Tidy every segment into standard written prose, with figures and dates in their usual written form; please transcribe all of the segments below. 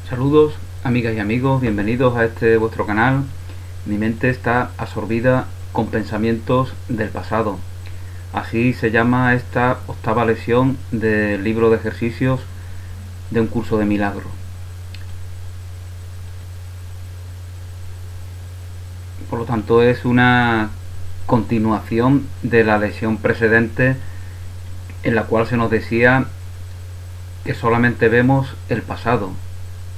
Saludos amigas y amigos, bienvenidos a este vuestro canal. Mi mente está absorbida con pensamientos del pasado. Así se llama esta octava lección del libro de ejercicios de un curso de milagro. Por lo tanto es una continuación de la lección precedente en la cual se nos decía que solamente vemos el pasado,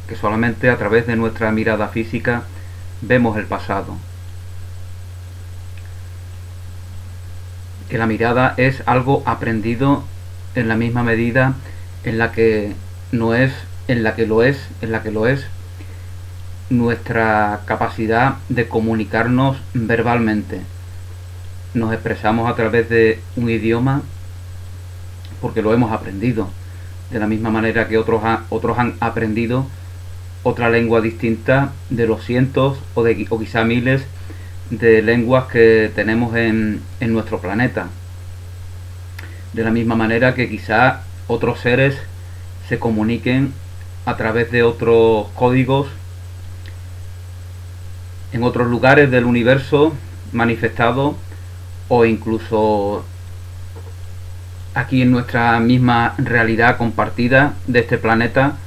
que solamente a través de nuestra mirada física vemos el pasado, que la mirada es algo aprendido en la misma medida en la que no es, en la que lo es nuestra capacidad de comunicarnos verbalmente. Nos expresamos a través de un idioma porque lo hemos aprendido, de la misma manera que otros han aprendido otra lengua distinta de los cientos o quizá miles de lenguas que tenemos en nuestro planeta. De la misma manera que quizá otros seres se comuniquen a través de otros códigos en otros lugares del universo manifestado, o incluso aquí en nuestra misma realidad compartida de este planeta.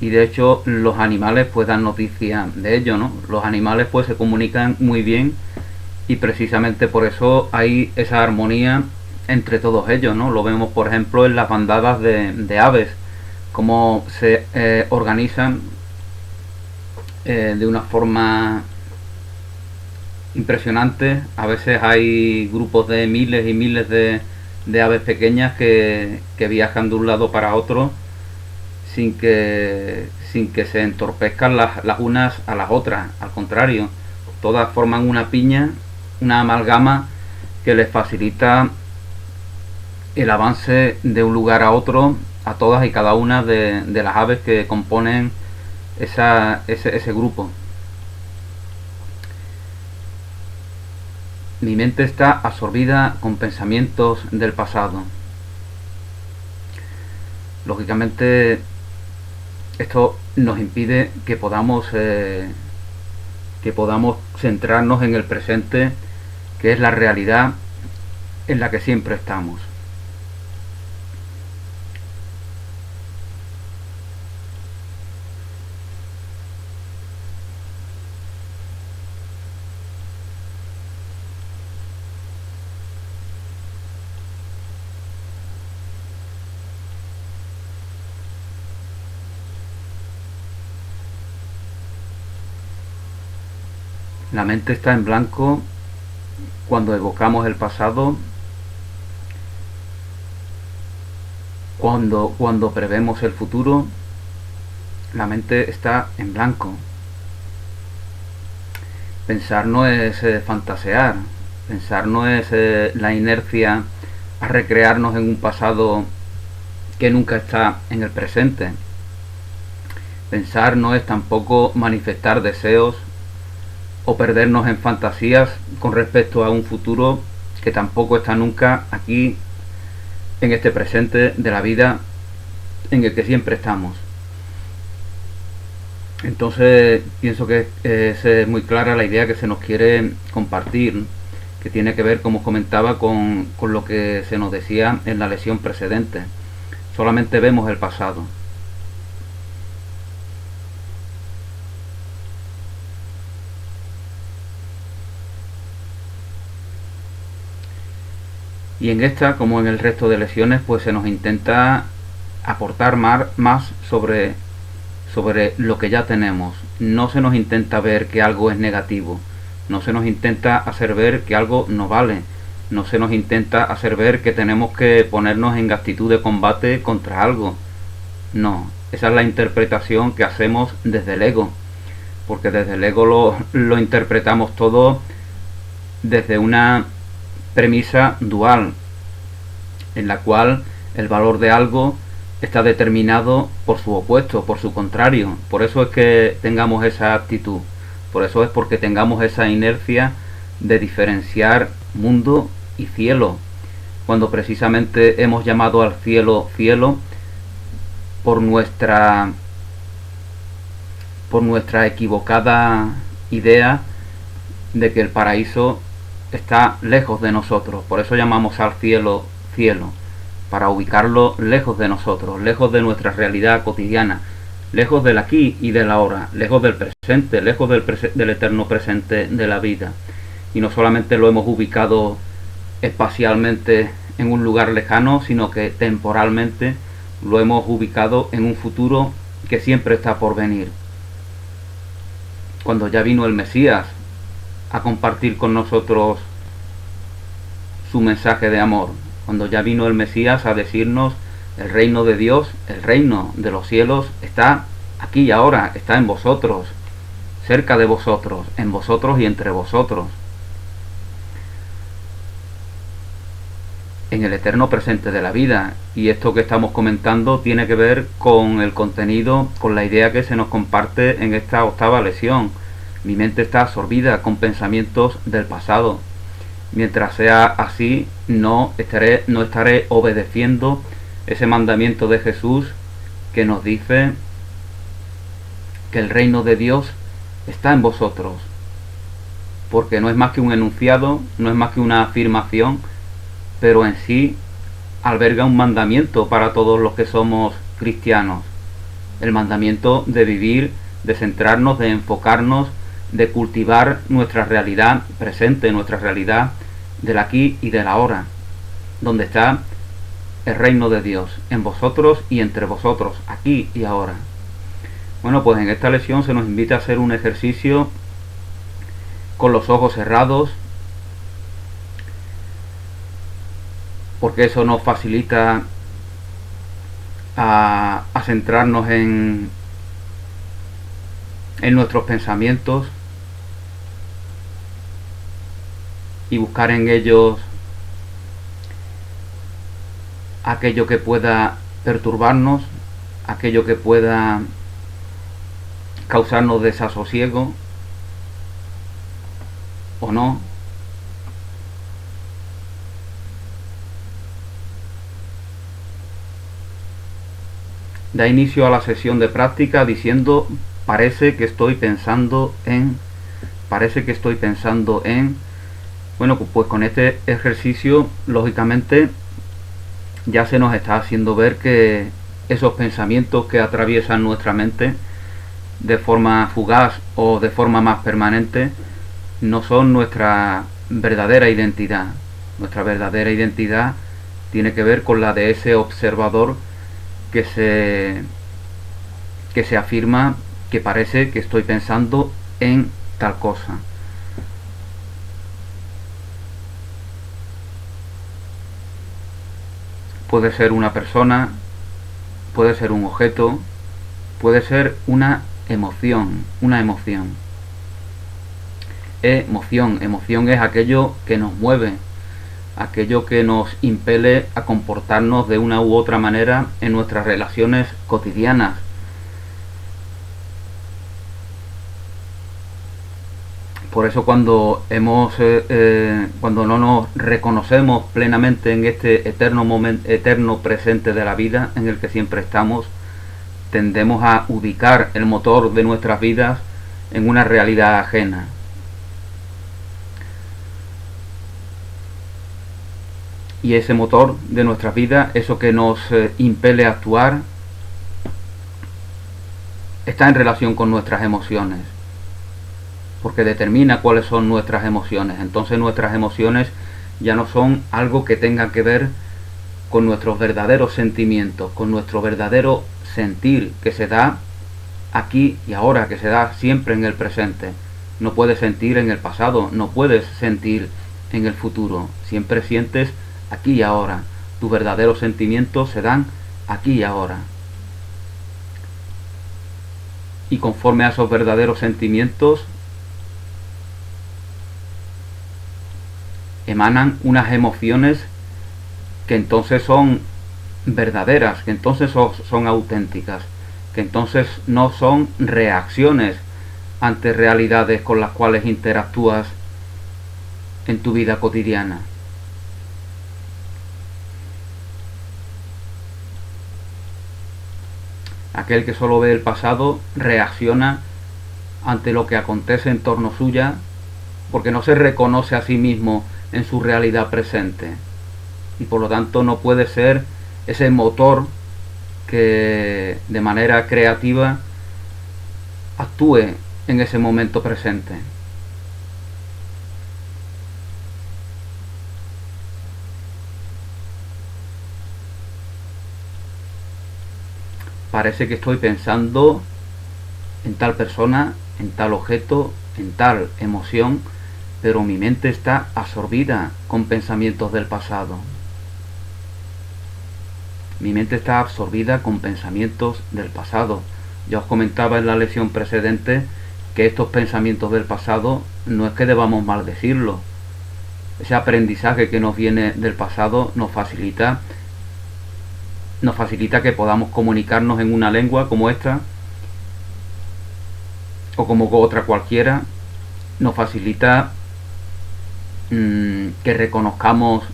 Y de hecho los animales pues dan noticia de ello, ¿no? Los animales pues se comunican muy bien y precisamente por eso hay esa armonía entre todos ellos, ¿no? Lo vemos por ejemplo en las bandadas de aves, cómo se organizan de una forma impresionante. A veces hay grupos de miles y miles de aves pequeñas que viajan de un lado para otro sin que se entorpezcan las unas a las otras. Al contrario, todas forman una piña, una amalgama que les facilita el avance de un lugar a otro a todas y cada una de las aves que componen ese grupo. Mi mente está absorbida con pensamientos del pasado. Lógicamente esto nos impide que podamos centrarnos en el presente, que es la realidad en la que siempre estamos. La mente está en blanco cuando evocamos el pasado, cuando prevemos el futuro. La mente está en blanco. Pensar no es fantasear, pensar no es la inercia a recrearnos en un pasado que nunca está en el presente. Pensar no es tampoco manifestar deseos o perdernos en fantasías con respecto a un futuro que tampoco está nunca aquí en este presente de la vida en el que siempre estamos. Entonces pienso que es muy clara la idea que se nos quiere compartir, que tiene que ver, como os comentaba, con lo que se nos decía en la lección precedente. Solamente vemos el pasado. Y en esta, como en el resto de lecciones, pues se nos intenta aportar más sobre lo que ya tenemos. No se nos intenta ver que algo es negativo, no se nos intenta hacer ver que algo no vale, no se nos intenta hacer ver que tenemos que ponernos en actitud de combate contra algo. No, esa es la interpretación que hacemos desde el ego, porque desde el ego lo interpretamos todo desde una premisa dual, en la cual el valor de algo está determinado por su opuesto, por su contrario. Por eso es que tengamos esa actitud, por eso es porque tengamos esa inercia de diferenciar mundo y cielo, cuando precisamente hemos llamado al cielo cielo por nuestra por nuestra equivocada idea de que el paraíso está lejos de nosotros. Por eso llamamos al cielo cielo, para ubicarlo lejos de nosotros, lejos de nuestra realidad cotidiana, lejos del aquí y del ahora, lejos del presente, lejos del eterno presente de la vida. Y no solamente lo hemos ubicado espacialmente en un lugar lejano, sino que temporalmente lo hemos ubicado en un futuro que siempre está por venir. Cuando ya vino el Mesías a compartir con nosotros su mensaje de amor, cuando ya vino el Mesías a decirnos: el reino de Dios, el reino de los cielos está aquí y ahora, está en vosotros, cerca de vosotros, en vosotros y entre vosotros, en el eterno presente de la vida. Y esto que estamos comentando tiene que ver con el contenido, con la idea que se nos comparte en esta octava lección. Mi mente está absorbida con pensamientos del pasado. Mientras sea así, no estaré obedeciendo ese mandamiento de Jesús que nos dice que el reino de Dios está en vosotros, porque no es más que un enunciado, no es más que una afirmación, pero en sí alberga un mandamiento para todos los que somos cristianos: el mandamiento de vivir, de centrarnos, de enfocarnos, de cultivar nuestra realidad presente, nuestra realidad del aquí y del ahora, donde está el reino de Dios, en vosotros y entre vosotros, aquí y ahora. Bueno, pues en esta lección se nos invita a hacer un ejercicio con los ojos cerrados, porque eso nos facilita a centrarnos en nuestros pensamientos y buscar en ellos aquello que pueda perturbarnos, aquello que pueda causarnos desasosiego o no. Da inicio a la sesión de práctica diciendo: parece que estoy pensando en, bueno, pues con este ejercicio lógicamente ya se nos está haciendo ver que esos pensamientos que atraviesan nuestra mente de forma fugaz o de forma más permanente no son nuestra verdadera identidad. Nuestra verdadera identidad tiene que ver con la de ese observador que se afirma que parece que estoy pensando en tal cosa. Puede ser una persona, puede ser un objeto, puede ser una emoción. Emoción es aquello que nos mueve, aquello que nos impele a comportarnos de una u otra manera en nuestras relaciones cotidianas. Por eso cuando no nos reconocemos plenamente en este eterno presente de la vida en el que siempre estamos, tendemos a ubicar el motor de nuestras vidas en una realidad ajena. Y ese motor de nuestras vidas, eso que nos impele a actuar, está en relación con nuestras emociones, porque determina cuáles son nuestras emociones. Entonces nuestras emociones ya no son algo que tenga que ver con nuestros verdaderos sentimientos, con nuestro verdadero sentir que se da aquí y ahora, que se da siempre en el presente. No puedes sentir en el pasado, no puedes sentir en el futuro, siempre sientes aquí y ahora. Tus verdaderos sentimientos se dan aquí y ahora. Y conforme a esos verdaderos sentimientos emanan unas emociones que entonces son verdaderas, que entonces son auténticas, que entonces no son reacciones ante realidades con las cuales interactúas en tu vida cotidiana. Aquel que solo ve el pasado reacciona ante lo que acontece en torno suya, porque no se reconoce a sí mismo en su realidad presente, y por lo tanto no puede ser ese motor que de manera creativa actúe en ese momento presente. Parece que estoy pensando en tal persona, en tal objeto, en tal emoción, pero mi mente está absorbida con pensamientos del pasado. Mi mente está absorbida con pensamientos del pasado. Ya os comentaba en la lección precedente que estos pensamientos del pasado no es que debamos maldecirlos. Ese aprendizaje que nos viene del pasado nos facilita que podamos comunicarnos en una lengua como esta o como otra cualquiera. Nos facilita que reconozcamos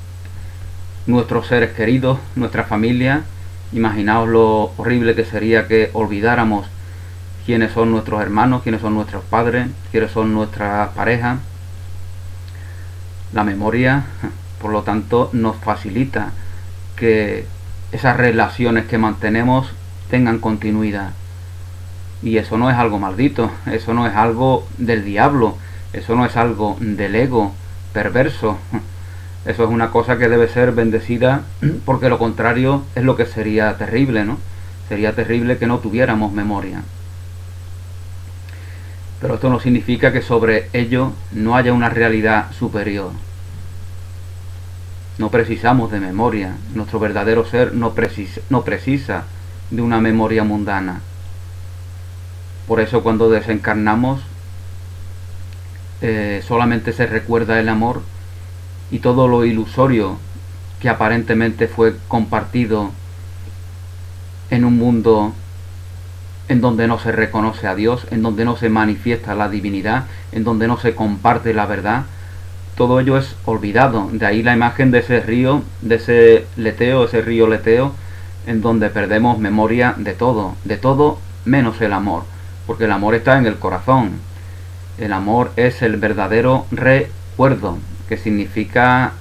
nuestros seres queridos, nuestra familia. Imaginaos lo horrible que sería que olvidáramos quiénes son nuestros hermanos, quiénes son nuestros padres, quiénes son nuestras parejas. La memoria, por lo tanto, nos facilita que esas relaciones que mantenemos tengan continuidad. Y eso no es algo maldito, eso no es algo del diablo, eso no es algo del ego perverso. Eso es una cosa que debe ser bendecida, porque lo contrario es lo que sería terrible, ¿no? Sería terrible que no tuviéramos memoria. Pero esto no significa que sobre ello no haya una realidad superior. No precisamos de memoria. Nuestro verdadero ser no precisa de una memoria mundana. Por eso cuando desencarnamos solamente se recuerda el amor, y todo lo ilusorio que aparentemente fue compartido en un mundo en donde no se reconoce a Dios, en donde no se manifiesta la divinidad, en donde no se comparte la verdad, todo ello es olvidado. De ahí la imagen de ese río, de ese leteo, ese río leteo, en donde perdemos memoria de todo menos el amor, porque el amor está en el corazón. El amor es el verdadero recuerdo, que significa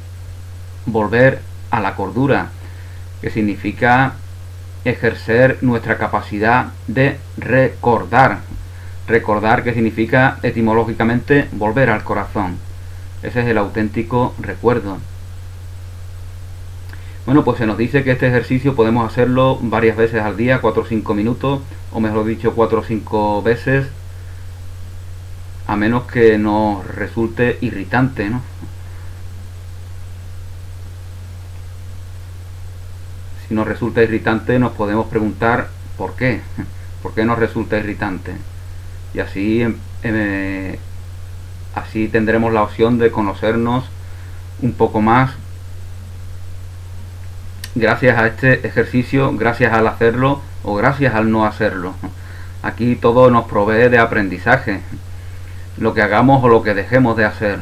volver a la cordura, que significa ejercer nuestra capacidad de recordar. Recordar, que significa etimológicamente volver al corazón. Ese es el auténtico recuerdo. Bueno, pues se nos dice que este ejercicio podemos hacerlo varias veces al día, 4 o 5 minutos, o mejor dicho 4 o 5 veces, a menos que nos resulte irritante, ¿no? Si nos resulta irritante, nos podemos preguntar por qué nos resulta irritante, y así tendremos la opción de conocernos un poco más gracias a este ejercicio, gracias al hacerlo o gracias al no hacerlo. Aquí todo nos provee de aprendizaje, lo que hagamos o lo que dejemos de hacer.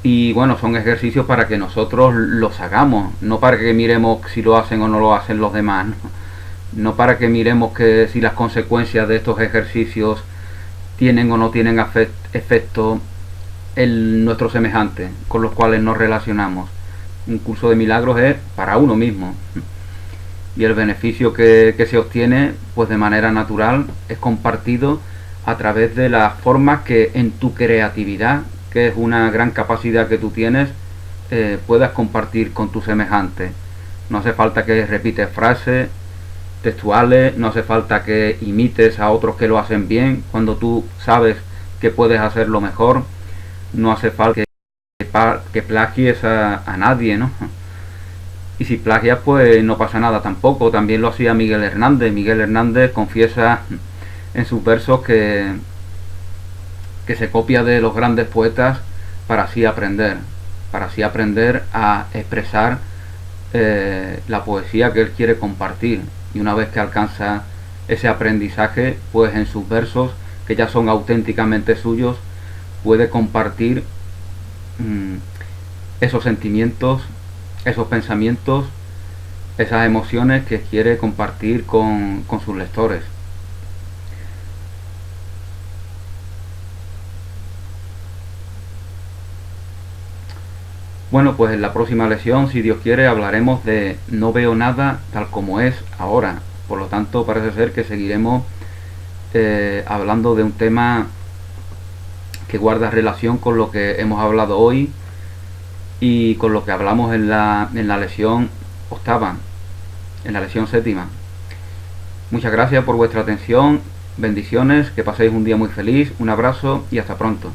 Y bueno, son ejercicios para que nosotros los hagamos, no para que miremos si lo hacen o no lo hacen los demás, no para que miremos que si las consecuencias de estos ejercicios tienen o no tienen efecto en nuestros semejantes con los cuales nos relacionamos. Un curso de milagros es para uno mismo, y el beneficio que se obtiene pues de manera natural es compartido a través de las formas que en tu creatividad, que es una gran capacidad que tú tienes, puedas compartir con tus semejantes. No hace falta que repites frases textuales, no hace falta que imites a otros que lo hacen bien cuando tú sabes que puedes hacerlo mejor. No hace falta que plagies a nadie, ¿no? Y si plagias, pues no pasa nada tampoco. También lo hacía Miguel Hernández. Miguel Hernández confiesa en sus versos que se copia de los grandes poetas para así aprender a expresar la poesía que él quiere compartir. Y una vez que alcanza ese aprendizaje, pues en sus versos, que ya son auténticamente suyos, puede compartir esos sentimientos, esos pensamientos esas emociones que quiere compartir con sus lectores. Bueno, pues en la próxima lección, si Dios quiere, hablaremos de no veo nada tal como es ahora. Por lo tanto, parece ser que seguiremos hablando de un tema que guarda relación con lo que hemos hablado hoy y con lo que hablamos en la lección octava, en la lección séptima. Muchas gracias por vuestra atención, bendiciones, que paséis un día muy feliz, un abrazo y hasta pronto.